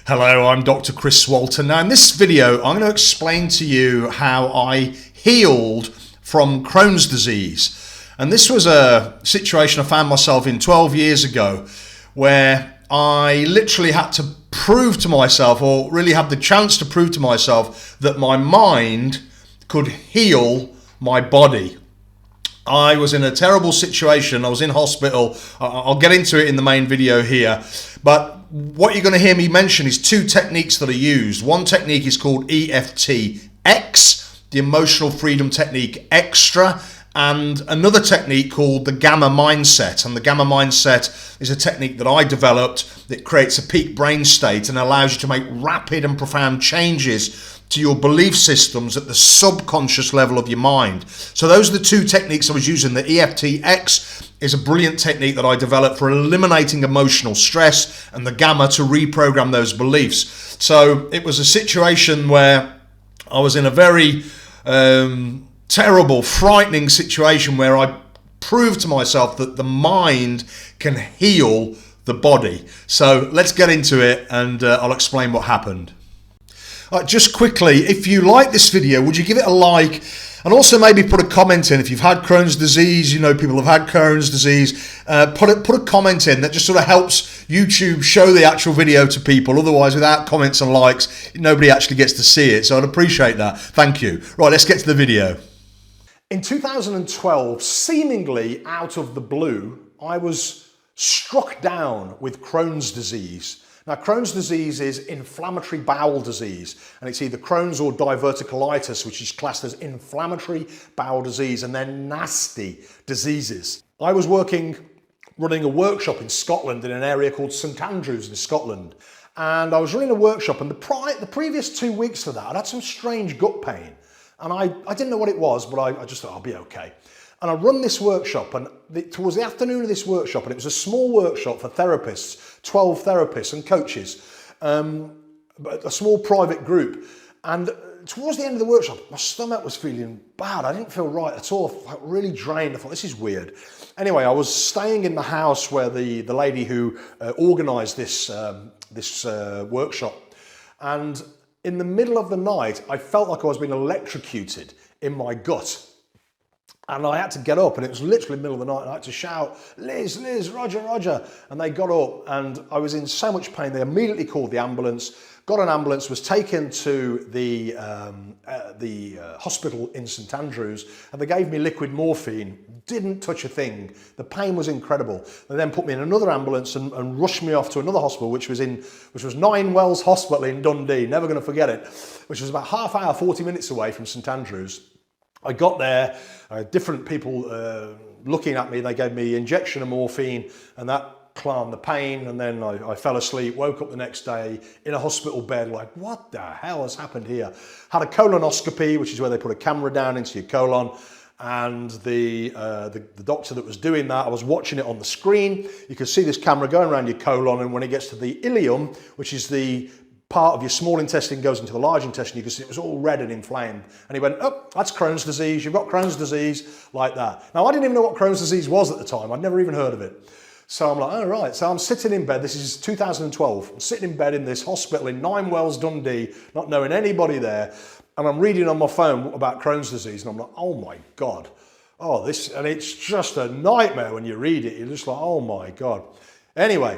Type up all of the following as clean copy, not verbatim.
Hello, I'm Dr. Chris Walton. Now in this video, I'm going to explain to you how I healed from Crohn's disease. And this was a situation I found myself in 12 years ago where I literally had to prove to myself, or really had the chance to prove to myself, that my mind could heal my body. I was in a terrible situation. I was in hospital. I'll get into it in the main video here. But what you're going to hear me mention is two techniques that are used. One technique is called EFTX, the Emotional Freedom Technique Xtra, and another technique called the Gamma Mindset. And the Gamma Mindset is a technique that I developed that creates a peak brain state and allows you to make rapid and profound changes to your belief systems at the subconscious level of your mind. So those are the two techniques I was using. The EFTX is a brilliant technique that I developed for eliminating emotional stress, and the Gamma to reprogram those beliefs. So it was a situation where I was in a very terrible, frightening situation where I proved to myself that the mind can heal the body. So let's get into it, and I'll explain what happened. Just quickly, if you like this video, would you give it a like, and also maybe put a comment in if you've had Crohn's disease. You know, people have had Crohn's disease. Put a comment in that just sort of helps YouTube show the actual video to people. Otherwise, without comments and likes, nobody actually gets to see it. So I'd appreciate that. Thank you. Right, let's get to the video. In 2012, seemingly out of the blue, I was struck down with Crohn's disease. Now, Crohn's disease is inflammatory bowel disease, and it's either Crohn's or diverticulitis, which is classed as inflammatory bowel disease, and they're nasty diseases. I was running a workshop in Scotland in an area called St Andrews in Scotland, and I was running a workshop, and the previous 2 weeks to that, I'd had some strange gut pain, and I didn't know what it was, but I just thought I'll be okay. And I run this workshop, and towards the afternoon of this workshop, and it was a small workshop for therapists, 12 therapists and coaches, a small private group. And towards the end of the workshop, my stomach was feeling bad. I didn't feel right at all. I felt really drained. I thought, this is weird. Anyway, I was staying in the house where the lady who organised this workshop. And in the middle of the night, I felt like I was being electrocuted in my gut. And I had to get up, and it was literally the middle of the night, and I had to shout, Liz, Liz, Roger, Roger. And they got up, and I was in so much pain. They immediately called the ambulance, got an ambulance, was taken to the hospital in St Andrews, and they gave me liquid morphine. Didn't touch a thing. The pain was incredible. They then put me in another ambulance and rushed me off to another hospital, which was Nine Wells Hospital in Dundee. Never going to forget it. Which was about half hour, 40 minutes away from St Andrews. I got there, different people looking at me. They gave me injection of morphine, and that calmed the pain. And then I fell asleep, woke up the next day in a hospital bed, like, what the hell has happened here? Had a colonoscopy, which is where they put a camera down into your colon. And the doctor that was doing that, I was watching it on the screen. You could see this camera going around your colon, and when it gets to the ileum, which is the part of your small intestine goes into the large intestine, you can see it was all red and inflamed. And he went, oh, that's Crohn's disease. You've got Crohn's disease, like that. Now, I didn't even know what Crohn's disease was at the time. I'd never even heard of it. So I'm like, oh, right. So I'm sitting in bed. This is 2012. I'm sitting in bed in this hospital in Nine Wells, Dundee, not knowing anybody there. And I'm reading on my phone about Crohn's disease. And I'm like, oh, my God. Oh, this, and it's just a nightmare when you read it. You're just like, oh, my God. Anyway,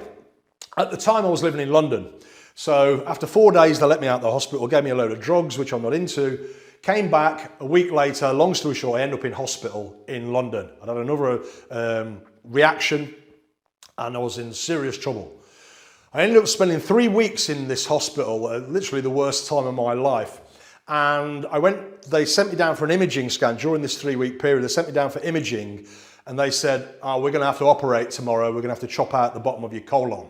at the time I was living in London. So after 4 days, they let me out of the hospital, gave me a load of drugs, which I'm not into. Came back a week later, long story short, I ended up in hospital in London. I had another reaction, and I was in serious trouble. I ended up spending 3 weeks in this hospital, literally the worst time of my life. And they sent me down for an imaging scan during this 3-week period. They sent me down for imaging, and they said, oh, we're going to have to operate tomorrow. We're going to have to chop out the bottom of your colon.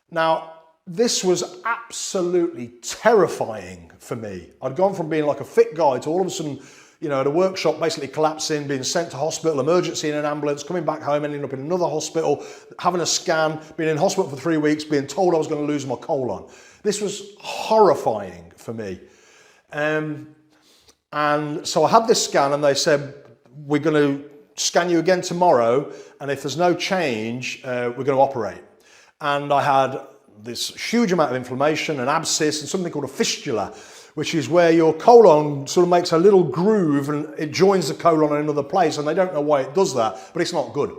Now, this was absolutely terrifying for me. I'd gone from being like a fit guy to all of a sudden, you know, at a workshop basically collapsing, being sent to hospital, emergency in an ambulance, coming back home, ending up in another hospital, having a scan, being in hospital for 3 weeks, being told I was going to lose my colon. This was horrifying for me. And so I had this scan, and they said, we're going to scan you again tomorrow, and if there's no change, we're going to operate. And I had this huge amount of inflammation, an abscess, and something called a fistula, which is where your colon sort of makes a little groove and it joins the colon in another place, and they don't know why it does that, but it's not good.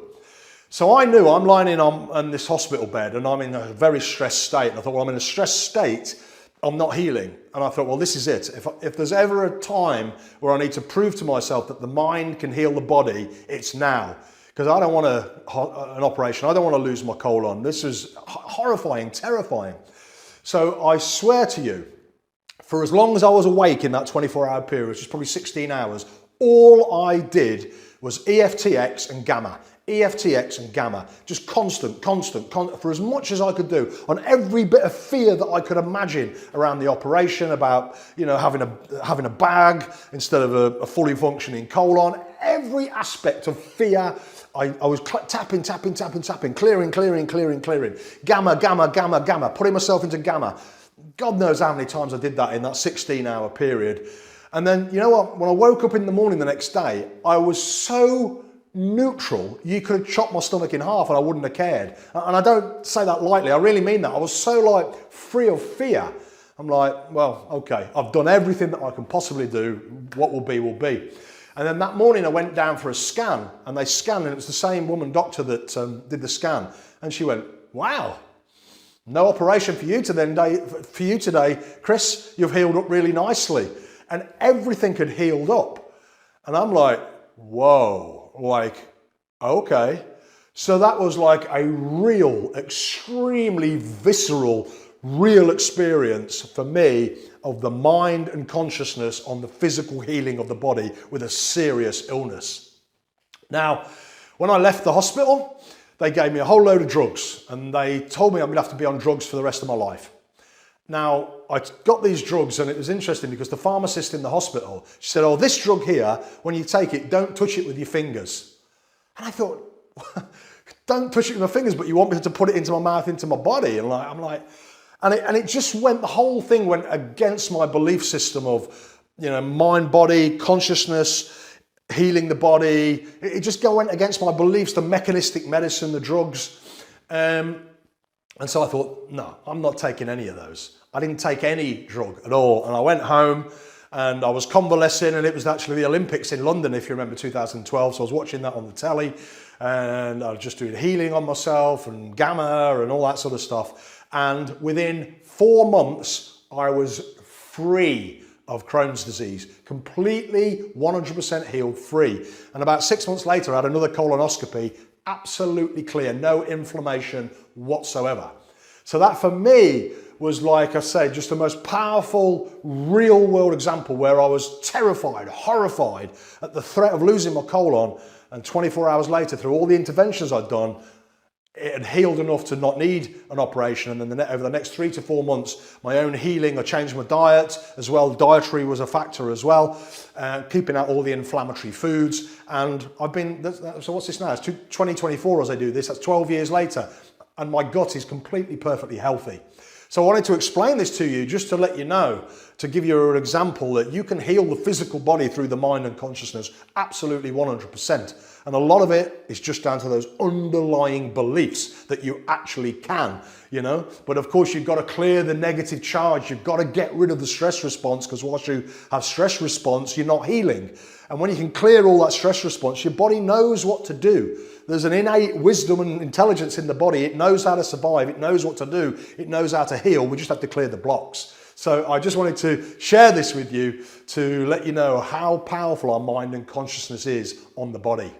So I knew I'm lying in this hospital bed and I'm in a very stressed state, and I thought, well, I'm in a stressed state, I'm not healing. And I thought, well, this is it. If there's ever a time where I need to prove to myself that the mind can heal the body, it's now. Because I don't want an operation. I don't want to lose my colon. This is horrifying, terrifying. So I swear to you, for as long as I was awake in that 24-hour period, which is probably 16 hours, all I did was EFTX and gamma. EFTX and gamma, just constant, for as much as I could do, on every bit of fear that I could imagine around the operation, about, you know, having a bag instead of a fully functioning colon, every aspect of fear. I was tapping, clearing, gamma, putting myself into gamma. God knows how many times I did that in that 16-hour period. And then, you know what, when I woke up in the morning the next day, I was so neutral, you could have chopped my stomach in half and I wouldn't have cared. And I don't say that lightly, I really mean that. I was so like free of fear. I'm like, well, okay, I've done everything that I can possibly do. What will be, will be. And then that morning I went down for a scan, and they scanned, and it was the same woman doctor that did the scan. And she went, wow, no operation for you today, Chris, you've healed up really nicely. And everything had healed up. And I'm like, whoa, like, okay. So that was like a real, extremely visceral, real experience for me of the mind and consciousness on the physical healing of the body with a serious illness. Now, when I left the hospital, they gave me a whole load of drugs, and they told me I'm gonna have to be on drugs for the rest of my life. Now, I got these drugs, and it was interesting because the pharmacist in the hospital, she said, oh, this drug here, when you take it, don't touch it with your fingers. And I thought, don't touch it with my fingers, but you want me to put it into my mouth, into my body? And I'm like, and it just went, the whole thing went against my belief system of, you know, mind, body, consciousness, healing the body. It just went against my beliefs, the mechanistic medicine, the drugs. And so I thought, no, I'm not taking any of those. I didn't take any drug at all. And I went home and I was convalescing, and it was actually the Olympics in London, if you remember, 2012. So I was watching that on the telly, and I was just doing healing on myself and gamma and all that sort of stuff. And within 4 months, I was free of Crohn's disease, completely 100% healed, free. And about 6 months later, I had another colonoscopy, absolutely clear, no inflammation whatsoever. So that for me was, like I say, just the most powerful real world example where I was terrified, horrified at the threat of losing my colon. And 24 hours later, through all the interventions I'd done, it had healed enough to not need an operation. And then over the next 3 to 4 months, my own healing, I changed my diet as well. Dietary was a factor as well, keeping out all the inflammatory foods. And I've been, so what's this now? It's 2024 as I do this, that's 12 years later. And my gut is completely, perfectly healthy. So I wanted to explain this to you just to let you know, to give you an example that you can heal the physical body through the mind and consciousness absolutely 100%. And a lot of it is just down to those underlying beliefs that you actually can, you know. But of course, you've got to clear the negative charge. You've got to get rid of the stress response, because once you have stress response, you're not healing. And when you can clear all that stress response, your body knows what to do. There's an innate wisdom and intelligence in the body. It knows how to survive. It knows what to do. It knows how to heal. We just have to clear the blocks. So I just wanted to share this with you to let you know how powerful our mind and consciousness is on the body.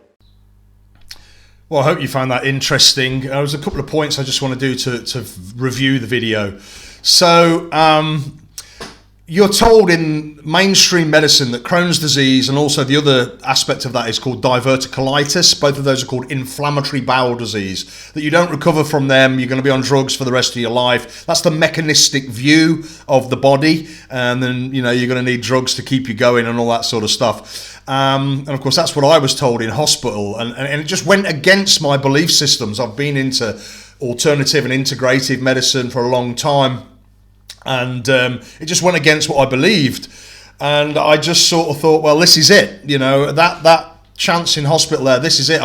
Well, I hope you found that interesting. There's a couple of points I just want to do to review the video. So you're told in mainstream medicine that Crohn's disease, and also the other aspect of that is called diverticulitis. Both of those are called inflammatory bowel disease, that you don't recover from them. You're going to be on drugs for the rest of your life. That's the mechanistic view of the body. And then, you know, you're going to need drugs to keep you going and all that sort of stuff. And of course, that's what I was told in hospital. And it just went against my belief systems. I've been into alternative and integrative medicine for a long time. And it just went against what I believed. And I just sort of thought, well, this is it. You know, that chance in hospital there, this is it.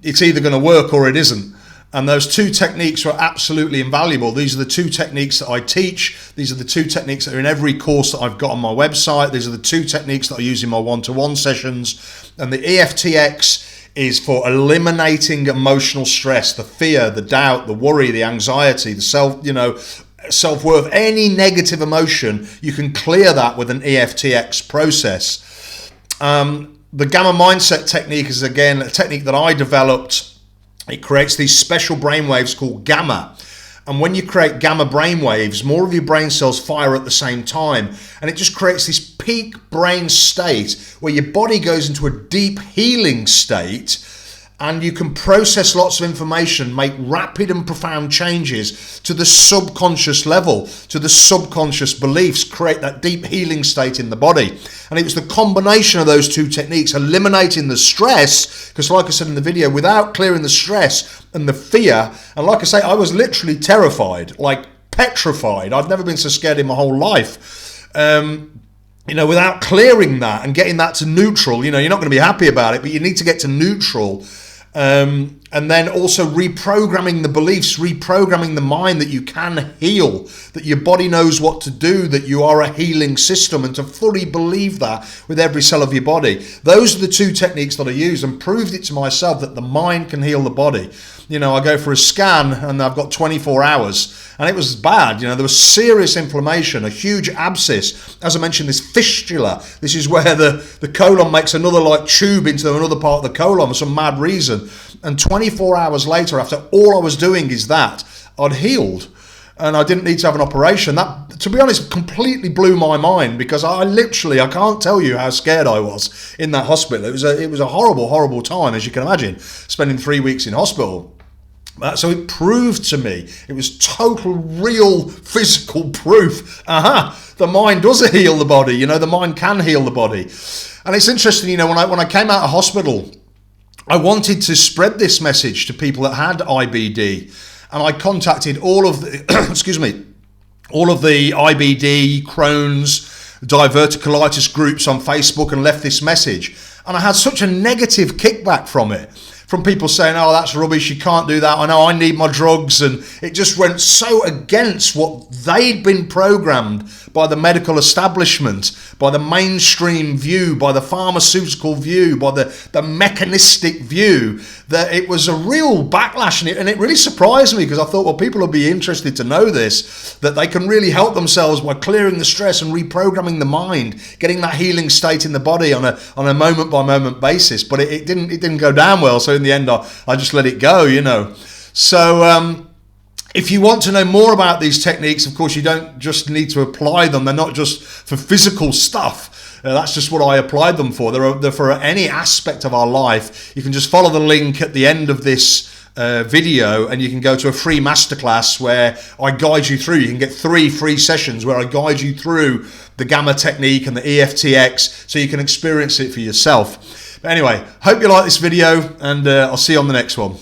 It's either going to work or it isn't. And those two techniques are absolutely invaluable. These are the two techniques that I teach. These are the two techniques that are in every course that I've got on my website. These are the two techniques that I use in my one-to-one sessions. And the EFTX is for eliminating emotional stress, the fear, the doubt, the worry, the anxiety, the self-worth, any negative emotion. You can clear that with an EFTX process. The gamma mindset technique is, again, a technique that I developed. It creates these special brainwaves called gamma. And when you create gamma brainwaves, more of your brain cells fire at the same time. And it just creates this peak brain state where your body goes into a deep healing state, and you can process lots of information, make rapid and profound changes to the subconscious level, to the subconscious beliefs, create that deep healing state in the body. And it was the combination of those two techniques, eliminating the stress, because like I said in the video, without clearing the stress and the fear, and like I say, I was literally terrified, like petrified. I'd never been so scared in my whole life. Without clearing that and getting that to neutral, you're not going to be happy about it, but you need to get to neutral. And then also reprogramming the beliefs, reprogramming the mind that you can heal, that your body knows what to do, that you are a healing system, and to fully believe that with every cell of your body. Those are the two techniques that I use, and proved it to myself that the mind can heal the body. I go for a scan and I've got 24 hours, and it was bad. There was serious inflammation, a huge abscess. As I mentioned, this fistula, this is where the colon makes another tube into another part of the colon for some mad reason. And 24 hours later, after all I was doing is that, I'd healed. And I didn't need to have an operation. That, to be honest, completely blew my mind, because I can't tell you how scared I was in that hospital. It was a horrible, horrible time, as you can imagine, spending 3 weeks in hospital. So it proved to me, it was total, real, physical proof. The mind does heal the body. The mind can heal the body. And it's interesting, when I came out of hospital, I wanted to spread this message to people that had IBD. And I contacted all of the, all of the IBD, Crohn's, diverticulitis groups on Facebook, and left this message. And I had such a negative kickback from it. From people saying, oh, that's rubbish, you can't do that, I know, I need my drugs. And it just went so against what they'd been programmed by the medical establishment, by the mainstream view, by the pharmaceutical view, by the mechanistic view, that it was a real backlash. And it really surprised me, because I thought, well, people will be interested to know this, that they can really help themselves by clearing the stress and reprogramming the mind, getting that healing state in the body on a moment-by-moment basis. But it didn't go down well. So in the end, I just let it go, So if you want to know more about these techniques, of course, you don't just need to apply them. They're not just for physical stuff. That's just what I applied them for. They're for any aspect of our life. You can just follow the link at the end of this video, and you can go to a free masterclass where I guide you through. You can get 3 free sessions where I guide you through the gamma technique and the EFTX, so you can experience it for yourself. But anyway, hope you like this video, and I'll see you on the next one.